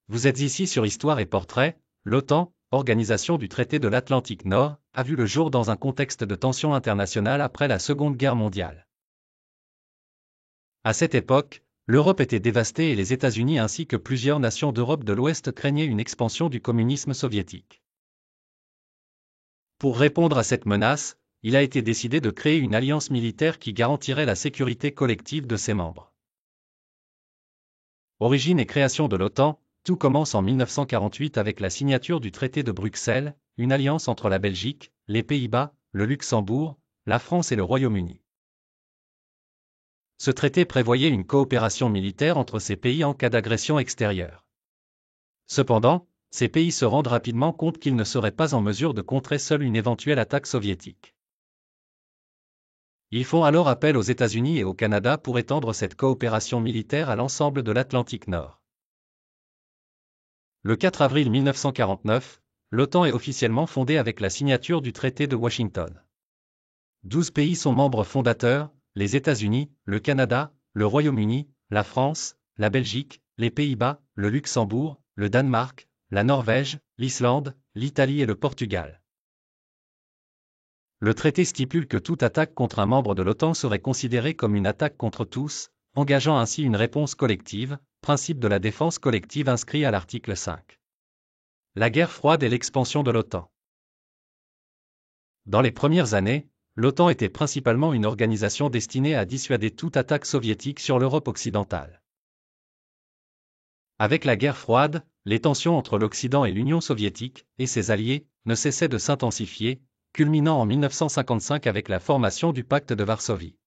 Vous êtes ici sur Histoire et Portrait. L'OTAN, organisation du traité de l'Atlantique Nord, a vu le jour dans un contexte de tension internationale après la Seconde Guerre mondiale. À cette époque, l'Europe était dévastée et les États-Unis ainsi que plusieurs nations d'Europe de l'Ouest craignaient une expansion du communisme soviétique. Pour répondre à cette menace, il a été décidé de créer une alliance militaire qui garantirait la sécurité collective de ses membres. Origine et création de l'OTAN, tout commence en 1948 avec la signature du traité de Bruxelles, une alliance entre la Belgique, les Pays-Bas, le Luxembourg, la France et le Royaume-Uni. Ce traité prévoyait une coopération militaire entre ces pays en cas d'agression extérieure. Cependant, ces pays se rendent rapidement compte qu'ils ne seraient pas en mesure de contrer seuls une éventuelle attaque soviétique. Ils font alors appel aux États-Unis et au Canada pour étendre cette coopération militaire à l'ensemble de l'Atlantique Nord. Le 4 avril 1949, l'OTAN est officiellement fondée avec la signature du traité de Washington. 12 pays sont membres fondateurs, les États-Unis, le Canada, le Royaume-Uni, la France, la Belgique, les Pays-Bas, le Luxembourg, le Danemark, la Norvège, l'Islande, l'Italie et le Portugal. Le traité stipule que toute attaque contre un membre de l'OTAN serait considérée comme une attaque contre tous, engageant ainsi une réponse collective, principe de la défense collective inscrit à l'article 5. La guerre froide et l'expansion de l'OTAN. Dans les premières années, l'OTAN était principalement une organisation destinée à dissuader toute attaque soviétique sur l'Europe occidentale. Avec la guerre froide, les tensions entre l'Occident et l'Union soviétique, et ses alliés, ne cessaient de s'intensifier, culminant en 1955 avec la formation du Pacte de Varsovie.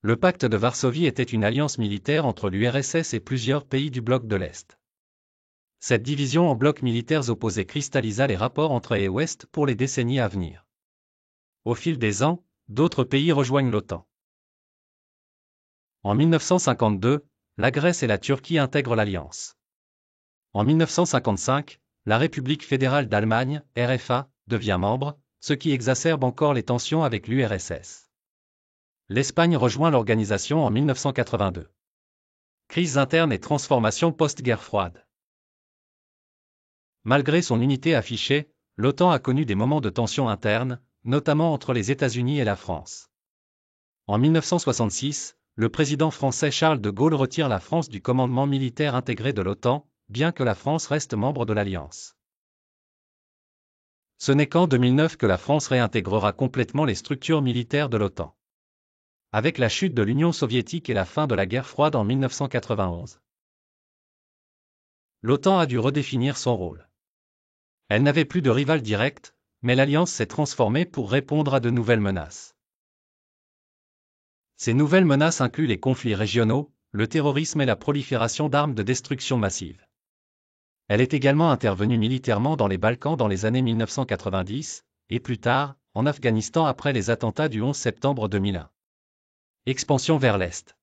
Le Pacte de Varsovie était une alliance militaire entre l'URSS et plusieurs pays du bloc de l'Est. Cette division en blocs militaires opposés cristallisa les rapports entre Est et Ouest pour les décennies à venir. Au fil des ans, d'autres pays rejoignent l'OTAN. En 1952, la Grèce et la Turquie intègrent l'alliance. En 1955, la République fédérale d'Allemagne, RFA, devient membre, ce qui exacerbe encore les tensions avec l'URSS. L'Espagne rejoint l'organisation en 1982. Crise interne et transformation post-guerre froide. Malgré son unité affichée, l'OTAN a connu des moments de tension interne, notamment entre les États-Unis et la France. En 1966, le président français Charles de Gaulle retire la France du commandement militaire intégré de l'OTAN, bien que la France reste membre de l'Alliance. Ce n'est qu'en 2009 que la France réintégrera complètement les structures militaires de l'OTAN. Avec la chute de l'Union soviétique et la fin de la guerre froide en 1991. L'OTAN a dû redéfinir son rôle. Elle n'avait plus de rival direct, mais l'Alliance s'est transformée pour répondre à de nouvelles menaces. Ces nouvelles menaces incluent les conflits régionaux, le terrorisme et la prolifération d'armes de destruction massive. Elle est également intervenue militairement dans les Balkans dans les années 1990, et plus tard, en Afghanistan après les attentats du 11 septembre 2001. Expansion vers l'Est.